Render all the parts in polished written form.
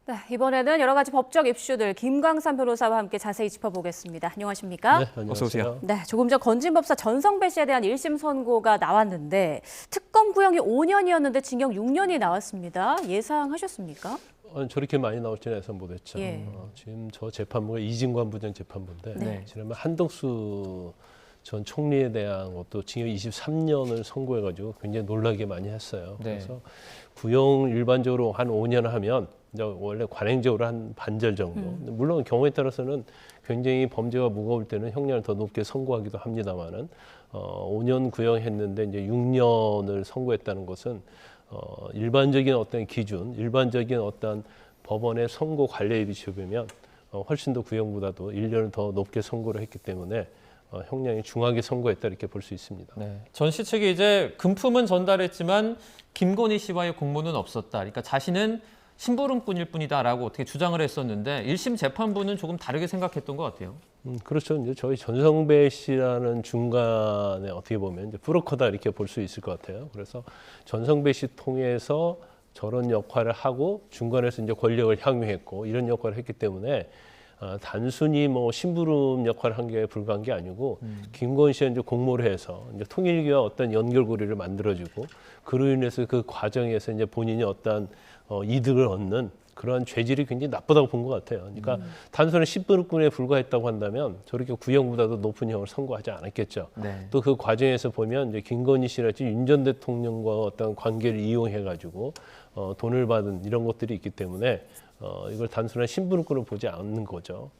네, 이번에는 여러 가지 법적 이슈들 김광삼 변호사와 함께 자세히 짚어보겠습니다. 안녕하십니까? 네, 안녕하세요. 어서 오세요. 네, 조금 전 건진법사 전성배 씨에 대한 1심 선고가 나왔는데 특검 구형이 5년이었는데 징역 6년이 나왔습니다. 예상하셨습니까? 저렇게 많이 나올지는 예상 못했죠. 예. 지금 저 재판부가 이진관 부장 재판부인데 네. 지난번 한덕수 전 총리에 대한 것도 징역 23년을 선고해가지고 굉장히 놀라게 많이 했어요. 네. 그래서 구형 일반적으로 한 5년 하면 이제 원래 관행적으로 한 반절 정도. 물론 경우에 따라서는 굉장히 범죄가 무거울 때는 형량을 더 높게 선고하기도 합니다만은 5년 구형했는데 이제 6년을 선고했다는 것은 일반적인 어떤 기준, 일반적인 어떤 법원의 선고 관례에 비춰보면 훨씬 더 구형보다도 1년을 더 높게 선고를 했기 때문에 형량이 중하게 선고했다 이렇게 볼 수 있습니다. 네. 전 씨 측이 이제 금품은 전달했지만 김건희 씨와의 공모는 없었다. 그러니까 자신은 심부름꾼일 뿐이다라고 어떻게 주장을 했었는데 1심 재판부는 조금 다르게 생각했던 것 같아요. 그렇죠. 이제 저희 전성배 씨라는 중간에 어떻게 보면 이제 브로커다 이렇게 볼 수 있을 것 같아요. 그래서 전성배 씨 통해서 저런 역할을 하고 중간에서 이제 권력을 향유했고 이런 역할을 했기 때문에 단순히 뭐 심부름 역할을 한 게 불과한 게 아니고 김건희 씨가 이제 공모를 해서 이제 통일교와 어떤 연결고리를 만들어주고 그로 인해서 그 과정에서 이제 본인이 어떤 이득을 얻는 그러한 죄질이 굉장히 나쁘다고 본 것 같아요. 그러니까 단순히 심부름꾼에 불과했다고 한다면 저렇게 구형보다도 높은 형을 선고하지 않았겠죠. 네. 또 그 과정에서 보면 이제 김건희 씨랄지 윤 전 대통령과 어떤 관계를 이용해가지고 돈을 받은 이런 것들이 있기 때문에 이걸 단순한 심부름꾼으로 보지 않는 거죠.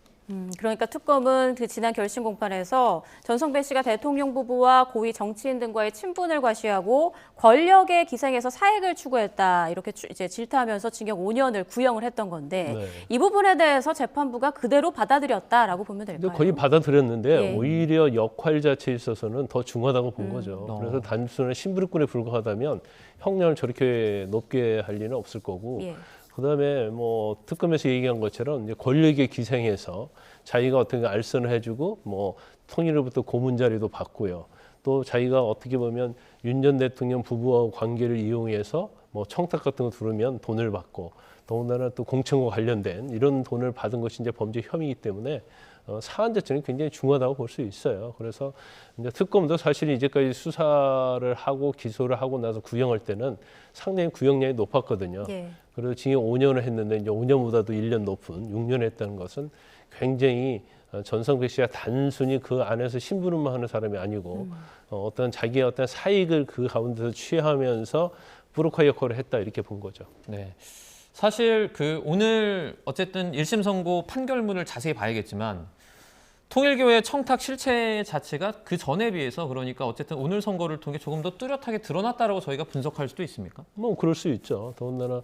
그러니까 특검은 그 지난 결심 공판에서 전성배 씨가 대통령 부부와 고위 정치인 등과의 친분을 과시하고 권력에 기생해서 사익을 추구했다 이렇게 이제 질타하면서 징역 5년을 구형을 했던 건데 네. 이 부분에 대해서 재판부가 그대로 받아들였다라고 보면 될까요? 거의 받아들였는데 예. 오히려 역할 자체에 있어서는 더 중하다고 본 거죠. 그래서 단순한 심부름꾼에 불과하다면 형량을 저렇게 높게 할 리는 없을 거고 예. 그다음에 뭐 특검에서 얘기한 것처럼 이제 권력에 기생해서 자기가 어떻게 알선을 해주고 뭐 통일로부터 고문 자리도 받고요. 또 자기가 어떻게 보면 윤 전 대통령 부부와 관계를 이용해서 뭐 청탁 같은 거 들으면 돈을 받고 더군다나 또 공천과 관련된 이런 돈을 받은 것이 이제 범죄 혐의이기 때문에 사안 자체는 굉장히 중하다고 볼 수 있어요. 그래서 이제 특검도 사실 이제까지 수사를 하고 기소를 하고 나서 구형할 때는 상당히 구형량이 높았거든요. 예. 그래서 징역 5년을 했는데 이제 5년보다도 1년 높은 6년 했다는 것은 굉장히 전성배 씨가 단순히 그 안에서 심부름만 하는 사람이 아니고 어떤 자기의 어떤 사익을 그 가운데서 취하면서 브로커 역할을 했다 이렇게 본 거죠. 네. 사실 그 오늘 어쨌든 1심 선고 판결문을 자세히 봐야겠지만 통일교의 청탁 실체 자체가 그 전에 비해서 그러니까 어쨌든 오늘 선고를 통해 조금 더 뚜렷하게 드러났다라고 저희가 분석할 수도 있습니까? 뭐 그럴 수 있죠. 더군다나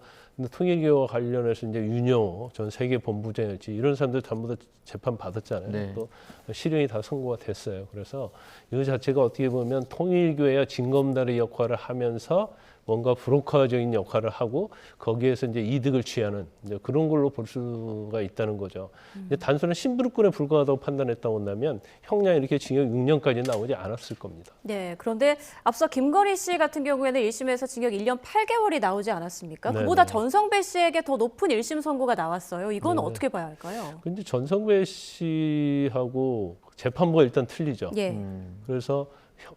통일교와 관련해서 이제 윤영호 전 세계 본부장이었지 이런 사람들 전부 다 재판 받았잖아요. 네. 또 실형이 다 선고가 됐어요. 그래서 이 자체가 어떻게 보면 통일교의 징검다리 역할을 하면서 뭔가 브로커적인 역할을 하고 거기에서 이제 이득을 취하는 이제 그런 걸로 볼 수가 있다는 거죠. 이제 단순한 심부름꾼에 불과하다고 판단했다고 한다면 형량이 이렇게 징역 6년까지 나오지 않았을 겁니다. 네, 그런데 앞서 김건희 씨 같은 경우에는 1심에서 징역 1년 8개월이 나오지 않았습니까? 네네. 그보다 전성배 씨에게 더 높은 1심 선고가 나왔어요. 이건 네네. 어떻게 봐야 할까요? 근데 전성배 씨하고 재판부가 일단 틀리죠. 예. 그래서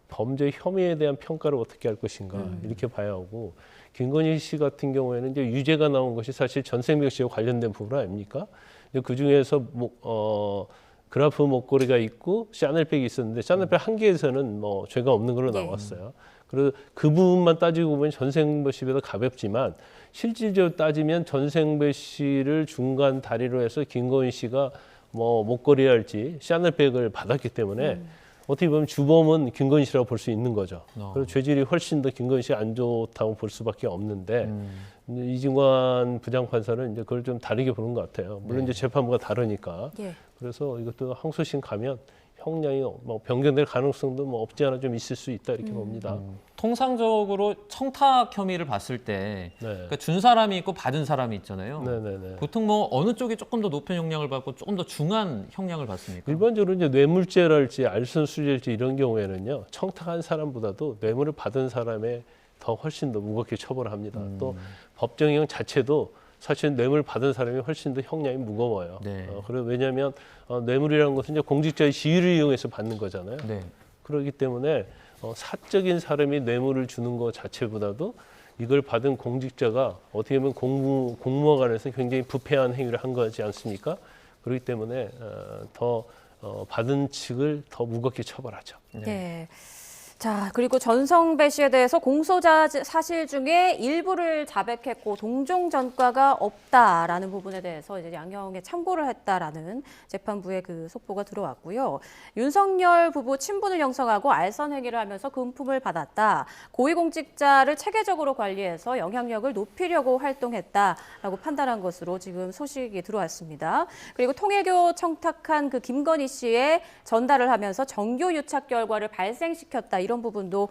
범죄 혐의에 대한 평가를 어떻게 할 것인가 이렇게 봐야 하고 김건희 씨 같은 경우에는 이제 유죄가 나온 것이 사실 전생명 씨와 관련된 부분 아닙니까? 그 중에서 그라프 목걸이가 있고 샤넬백이 있었는데 샤넬백 한 개에서는 뭐 죄가 없는 걸로 예. 나왔어요. 그래서 그 부분만 따지고 보면 전생배 씨보다 가볍지만 실질적으로 따지면 전생배 씨를 중간 다리로 해서 김건희 씨가 뭐 목걸이 할지 샤넬백을 받았기 때문에 어떻게 보면 주범은 김건희 씨라고 볼 수 있는 거죠. 그래서 죄질이 훨씬 더 김건희 씨 안 좋다고 볼 수밖에 없는데 이진관 부장판사는 이제 그걸 좀 다르게 보는 것 같아요. 물론 이제 재판부가 다르니까. 예. 그래서 이것도 항소심 가면 형량이 뭐 변경될 가능성도 뭐 없지 않아 좀 있을 수 있다 이렇게 봅니다. 통상적으로 청탁 혐의를 봤을 때 네. 그러니까 준 사람이 있고 받은 사람이 있잖아요. 네네네. 보통 뭐 어느 쪽이 조금 더 높은 형량을 받고 조금 더 중한 형량을 받습니까? 일반적으로 이제 뇌물죄랄지 알선수재랄지 이런 경우에는요 청탁한 사람보다도 뇌물을 받은 사람에 더 훨씬 더 무겁게 처벌합니다. 또 법정형 자체도 사실 뇌물 받은 사람이 훨씬 더 형량이 무거워요. 네. 그리고 왜냐하면 뇌물이라는 것은 이제 공직자의 지위를 이용해서 받는 거잖아요. 네. 그렇기 때문에 사적인 사람이 뇌물을 주는 것 자체보다도 이걸 받은 공직자가 어떻게 보면 공무원간에서 굉장히 부패한 행위를 한 거지 않습니까? 그렇기 때문에 더 받은 측을 더 무겁게 처벌하죠. 네. 자, 그리고 전성배 씨에 대해서 공소자 사실 중에 일부를 자백했고 동종 전과가 없다라는 부분에 대해서 이제 양형에 참고를 했다라는 재판부의 그 속보가 들어왔고요. 윤석열 부부 친분을 형성하고 알선 행위를 하면서 금품을 받았다. 고위공직자를 체계적으로 관리해서 영향력을 높이려고 활동했다라고 판단한 것으로 지금 소식이 들어왔습니다. 그리고 통일교 청탁한 그 김건희 씨에 전달을 하면서 정교 유착 결과를 발생시켰다. 이런 부분도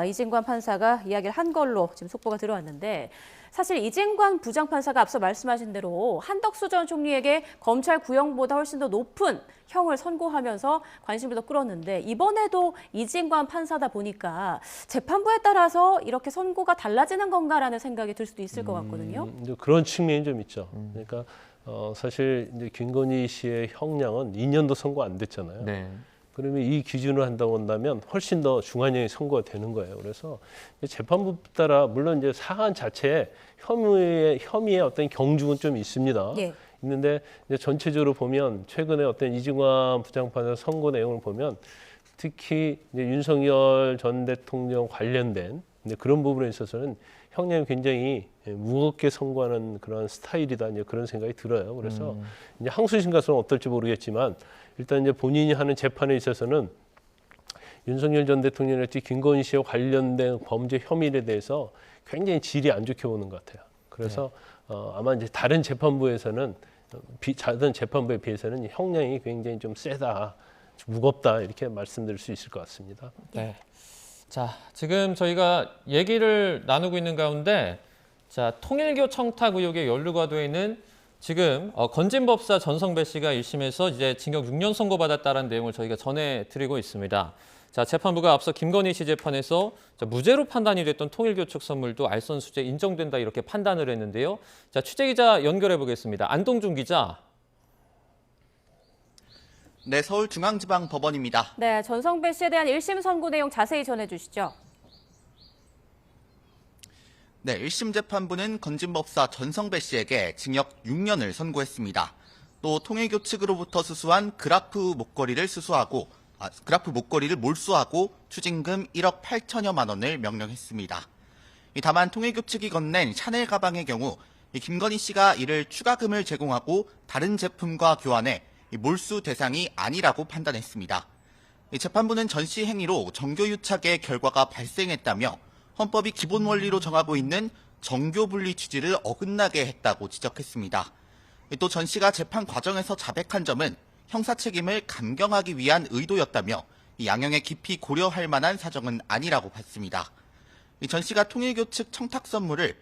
이진관 판사가 이야기를 한 걸로 지금 속보가 들어왔는데 사실 이진관 부장판사가 앞서 말씀하신 대로 한덕수 전 총리에게 검찰 구형보다 훨씬 더 높은 형을 선고하면서 관심을 더 끌었는데 이번에도 이진관 판사다 보니까 재판부에 따라서 이렇게 선고가 달라지는 건가라는 생각이 들 수도 있을 것 같거든요. 이제 그런 측면이 좀 있죠. 그러니까 사실 이제 김건희 씨의 형량은 2년도 선고 안 됐잖아요. 네. 그러면 이 기준으로 한다고 한다면 훨씬 더 중한형이 선고가 되는 거예요. 그래서 재판부 따라 물론 이제 사안 자체에 혐의의 어떤 경중은 좀 있습니다. 예. 있는데 이제 전체적으로 보면 최근에 어떤 이진관 부장판사 선고 내용을 보면 특히 이제 윤석열 전 대통령 관련된 그런 부분에 있어서는 형량이 굉장히 무겁게 선고하는 그런 스타일이다 이제 그런 생각이 들어요. 그래서 이제 항소심 가서는 어떨지 모르겠지만 일단 이제 본인이 하는 재판에 있어서는 윤석열 전 대통령이랄지 김건희 씨와 관련된 범죄 혐의에 대해서 굉장히 질이 안 좋게 보는 것 같아요. 그래서 아마 이제 다른 재판부에서는 다른 재판부에 비해서는 형량이 굉장히 좀 세다, 좀 무겁다 이렇게 말씀드릴 수 있을 것 같습니다. 네. 자, 지금 저희가 얘기를 나누고 있는 가운데 자, 통일교 청탁 의혹에 연루가 되어 있는 지금 건진법사 전성배 씨가 1심에서 이제 징역 6년 선고받았다는 내용을 저희가 전해드리고 있습니다. 자, 재판부가 앞서 김건희 씨 재판에서 무죄로 판단이 됐던 통일교 측 선물도 알선 수재 인정된다 이렇게 판단을 했는데요. 자, 취재기자 연결해 보겠습니다. 안동준 기자. 네, 서울중앙지방법원입니다. 네, 전성배 씨에 대한 1심 선고 내용 자세히 전해주시죠. 네, 1심 재판부는 건진법사 전성배 씨에게 징역 6년을 선고했습니다. 또 통일교 측으로부터 수수한 그라프 목걸이를 몰수하고 추징금 1억 8천여만 원을 명령했습니다. 다만 통일교 측이 건넨 샤넬 가방의 경우 김건희 씨가 이를 추가금을 제공하고 다른 제품과 교환해 몰수 대상이 아니라고 판단했습니다. 재판부는 전 씨 행위로 정교유착의 결과가 발생했다며 헌법이 기본 원리로 정하고 있는 정교분리 취지를 어긋나게 했다고 지적했습니다. 또 전 씨가 재판 과정에서 자백한 점은 형사 책임을 감경하기 위한 의도였다며 양형에 깊이 고려할 만한 사정은 아니라고 봤습니다. 전 씨가 통일교 측 청탁 선물을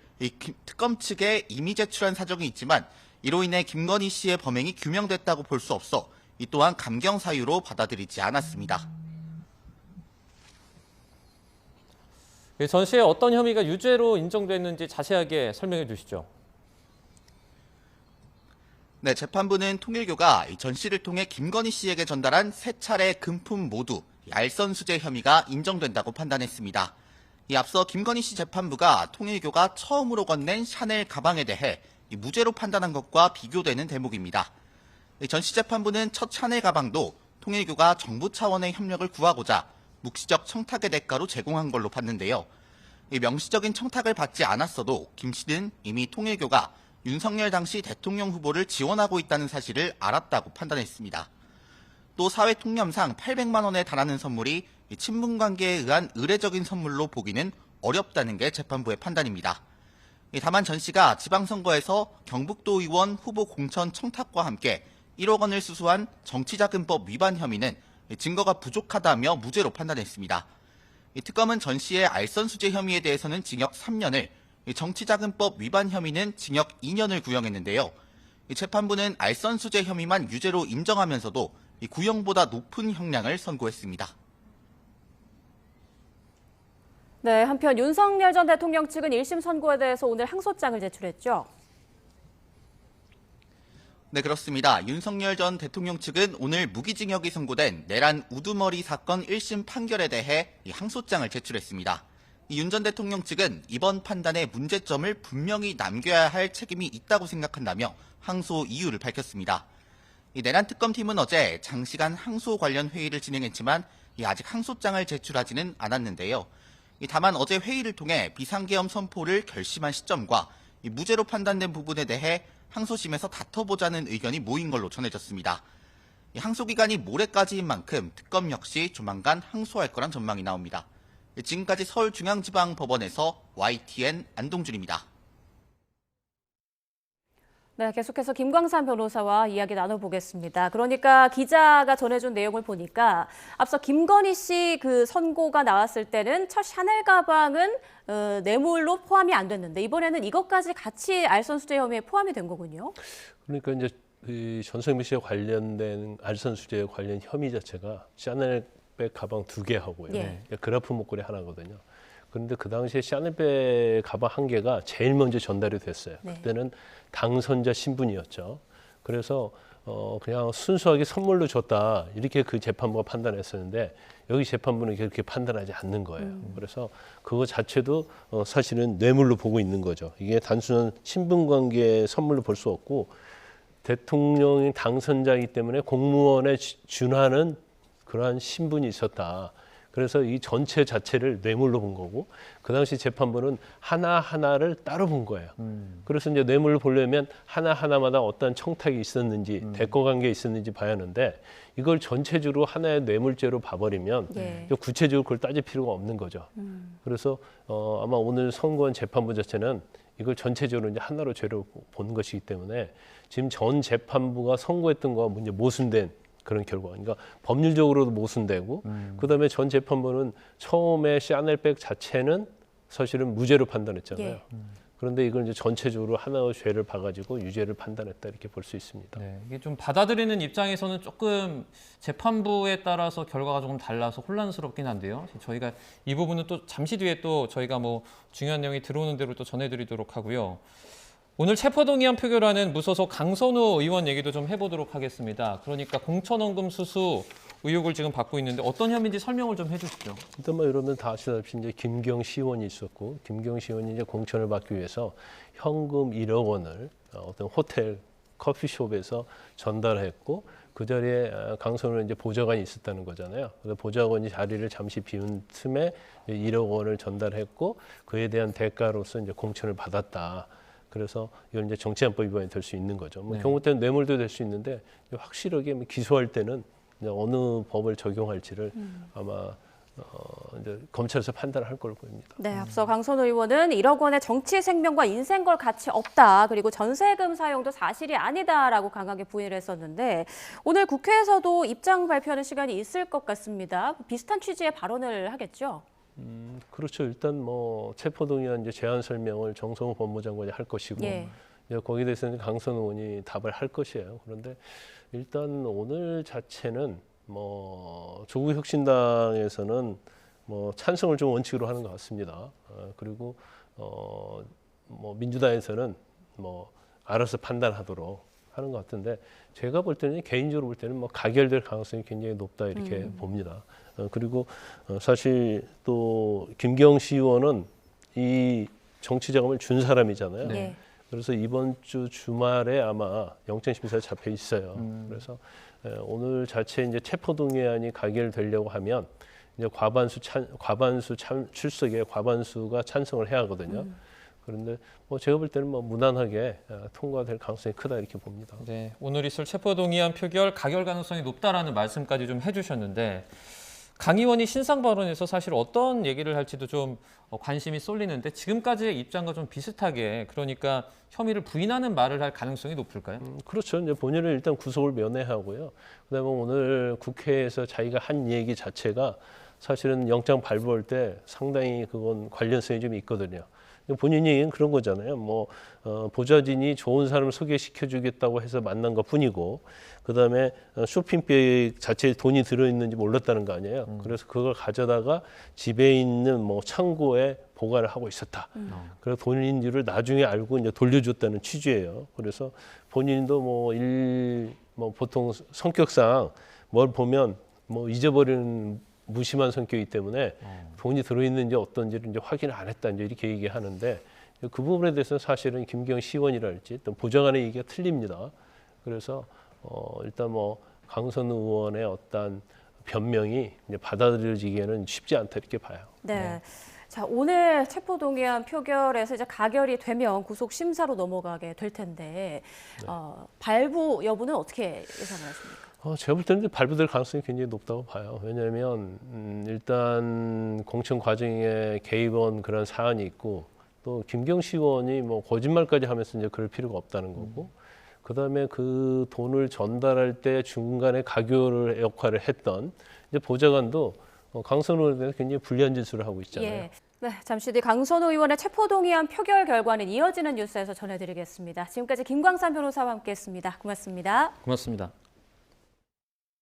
특검 측에 이미 제출한 사정이 있지만 이로 인해 김건희 씨의 범행이 규명됐다고 볼 수 없어 이 또한 감경 사유로 받아들이지 않았습니다. 전 씨의 어떤 혐의가 유죄로 인정됐는지 자세하게 설명해 주시죠. 네, 재판부는 통일교가 전 씨를 통해 김건희 씨에게 전달한 세 차례 금품 모두 알선 수재 혐의가 인정된다고 판단했습니다. 앞서 김건희 씨 재판부가 통일교가 처음으로 건넨 샤넬 가방에 대해 무죄로 판단한 것과 비교되는 대목입니다. 전 씨 재판부는 첫 샤넬 가방도 통일교가 정부 차원의 협력을 구하고자 묵시적 청탁의 대가로 제공한 걸로 봤는데요. 명시적인 청탁을 받지 않았어도 김 씨는 이미 통일교가 윤석열 당시 대통령 후보를 지원하고 있다는 사실을 알았다고 판단했습니다. 또 사회 통념상 800만 원에 달하는 선물이 친분 관계에 의한 의례적인 선물로 보기는 어렵다는 게 재판부의 판단입니다. 다만 전 씨가 지방선거에서 경북도 의원 후보 공천 청탁과 함께 1억 원을 수수한 정치자금법 위반 혐의는 증거가 부족하다며 무죄로 판단했습니다. 특검은 전 씨의 알선 수재 혐의에 대해서는 징역 3년을, 정치자금법 위반 혐의는 징역 2년을 구형했는데요. 재판부는 알선 수재 혐의만 유죄로 인정하면서도 구형보다 높은 형량을 선고했습니다. 네, 한편 윤석열 전 대통령 측은 1심 선고에 대해서 오늘 항소장을 제출했죠. 네, 그렇습니다. 윤석열 전 대통령 측은 오늘 무기징역이 선고된 내란 우두머리 사건 1심 판결에 대해 항소장을 제출했습니다. 윤 전 대통령 측은 이번 판단의 문제점을 분명히 남겨야 할 책임이 있다고 생각한다며 항소 이유를 밝혔습니다. 내란 특검팀은 어제 장시간 항소 관련 회의를 진행했지만 아직 항소장을 제출하지는 않았는데요. 다만 어제 회의를 통해 비상계엄 선포를 결심한 시점과 무죄로 판단된 부분에 대해 항소심에서 다퉈보자는 의견이 모인 걸로 전해졌습니다. 항소 기간이 모레까지인 만큼 특검 역시 조만간 항소할 거란 전망이 나옵니다. 지금까지 서울중앙지방법원에서 YTN 안동준입니다. 네, 계속해서 김광산 변호사와 이야기 나눠보겠습니다. 그러니까 기자가 전해준 내용을 보니까 앞서 김건희 씨 그 선고가 나왔을 때는 첫 샤넬 가방은 뇌물로 포함이 안 됐는데 이번에는 이것까지 같이 알선수재 혐의에 포함이 된 거군요. 그러니까 이제 이 전성배 씨와 관련된 알선수재 관련 혐의 자체가 샤넬백 가방 2개 하고요. 예. 그라프 목걸이 하나거든요. 그런데 그 당시에 샤넬백 가방 1개가 제일 먼저 전달이 됐어요. 네. 그때는 당선자 신분이었죠. 그래서 그냥 순수하게 선물로 줬다 이렇게 그 재판부가 판단했었는데 여기 재판부는 그렇게 판단하지 않는 거예요. 그래서 그거 자체도 사실은 뇌물로 보고 있는 거죠. 이게 단순한 신분관계 선물로 볼 수 없고 대통령이 당선자이기 때문에 공무원에 준하는 그러한 신분이 있었다. 그래서 이 전체 자체를 뇌물로 본 거고 그 당시 재판부는 하나하나를 따로 본 거예요. 그래서 이제 뇌물을 보려면 하나하나마다 어떤 청탁이 있었는지 대거관계가 있었는지 봐야 하는데 이걸 전체적으로 하나의 뇌물죄로 봐버리면 예. 구체적으로 그걸 따질 필요가 없는 거죠. 그래서 아마 오늘 선고한 재판부 자체는 이걸 전체적으로 이제 하나로 죄로 본 것이기 때문에 지금 전 재판부가 선고했던 거와 이제 모순된 그런 결과. 그러니까 법률적으로도 모순되고 그다음에 전 재판부는 처음에 샤넬백 자체는 사실은 무죄로 판단했잖아요. 예. 그런데 이걸 이제 전체적으로 하나의 죄를 봐가지고 유죄를 판단했다 이렇게 볼 수 있습니다. 네, 이게 좀 받아들이는 입장에서는 조금 재판부에 따라서 결과가 조금 달라서 혼란스럽긴 한데요. 저희가 이 부분은 또 잠시 뒤에 또 저희가 뭐 중요한 내용이 들어오는 대로 또 전해드리도록 하고요. 오늘 체포동의안 표결하는 무소속 강선우 의원 얘기도 좀 해보도록 하겠습니다. 그러니까 공천원금 수수 의혹을 지금 받고 있는데 어떤 혐의인지 설명을 좀 해주시죠. 일단 뭐 이러면 다 아시다시피 이제 김경시 의원이 있었고 김경시 의원이 이제 공천을 받기 위해서 현금 1억 원을 어떤 호텔 커피숍에서 전달했고 그 자리에 강선우는 이제 보좌관이 있었다는 거잖아요. 그래서 보좌관이 자리를 잠시 비운 틈에 1억 원을 전달했고 그에 대한 대가로서 이제 공천을 받았다. 그래서 이건 이제 정치안법 위반이 될 수 있는 거죠. 뭐 네. 경우 때는 뇌물도 될 수 있는데 확실하게 뭐 기소할 때는 이제 어느 법을 적용할지를 아마 이제 검찰에서 판단을 할 걸로 보입니다. 네, 앞서 강선우 의원은 1억 원의 정치 생명과 인생 걸 가치 없다. 그리고 전세금 사용도 사실이 아니다라고 강하게 부인을 했었는데 오늘 국회에서도 입장 발표하는 시간이 있을 것 같습니다. 비슷한 취지의 발언을 하겠죠? 그렇죠. 일단 뭐 체포동의안 이제 제안 설명을 정성호 법무장관이 할 것이고 예. 이제 거기에 대해서는 강선우 의원이 답을 할 것이에요. 그런데 일단 오늘 자체는 뭐 조국혁신당에서는 뭐 찬성을 좀 원칙으로 하는 것 같습니다. 그리고 뭐 민주당에서는 뭐 알아서 판단하도록 하는 것 같은데 제가 볼 때는 개인적으로 볼 때는 뭐 가결될 가능성이 굉장히 높다 이렇게 봅니다. 그리고 사실 또 김경시 의원은 이 정치자금을 준 사람이잖아요. 네. 그래서 이번 주 주말에 아마 영장심사에 잡혀 있어요. 그래서 오늘 자체 이제 체포동의안이 가결되려고 하면 이제 과반수 출석에 과반수가 찬성을 해야 하거든요. 그런데 뭐 제가 볼 때는 뭐 무난하게 통과될 가능성이 크다 이렇게 봅니다. 네, 오늘 있을 체포동의안 표결 가결 가능성이 높다라는 말씀까지 좀 해주셨는데 강 의원이 신상 발언에서 사실 어떤 얘기를 할지도 좀 관심이 쏠리는데 지금까지의 입장과 좀 비슷하게 그러니까 혐의를 부인하는 말을 할 가능성이 높을까요? 그렇죠. 이제 본인은 일단 구속을 면회하고요. 그다음에 오늘 국회에서 자기가 한 얘기 자체가 사실은 영장 발부할 때 상당히 그건 관련성이 좀 있거든요. 본인 얘기는 그런 거잖아요. 보좌진이 좋은 사람을 소개시켜주겠다고 해서 만난 것 뿐이고, 그 다음에 쇼핑백 자체에 돈이 들어있는지 몰랐다는 거 아니에요. 그래서 그걸 가져다가 집에 있는 창고에 보관을 하고 있었다. 그래서 본인들을 나중에 알고 이제 돌려줬다는 취지예요. 그래서 본인도 보통 성격상 뭘 보면 잊어버리는 무심한 성격이기 때문에 돈이 들어있는지 어떤지를 이제 확인을 안 했다 이제 이렇게 얘기하는데, 그 부분에 대해서는 사실은 김경 시의원이랄지 또 보좌관의 얘기가 틀립니다. 그래서 일단 강선우 의원의 어떤 변명이 이제 받아들여지기에는 쉽지 않다 이렇게 봐요. 네. 자, 오늘 체포동의안 표결에서 이제 가결이 되면 구속 심사로 넘어가게 될 텐데 발부 여부는 어떻게 예상을 하십니까? 제가 볼 때는 발부될 가능성이 굉장히 높다고 봐요. 왜냐하면 일단 공천 과정에 개입한 그런 사안이 있고, 또 김경시 의원이 거짓말까지 하면서 이제 그럴 필요가 없다는 거고, 그다음에 그 돈을 전달할 때 중간에 가교를 역할을 했던 이제 보좌관도 강선우 의원에 대해서 굉장히 불리한 진술을 하고 있잖아요. 예. 네, 잠시 뒤 강선우 의원의 체포동의안 표결 결과는 이어지는 뉴스에서 전해드리겠습니다. 지금까지 김광산 변호사와 함께했습니다. 고맙습니다. 고맙습니다.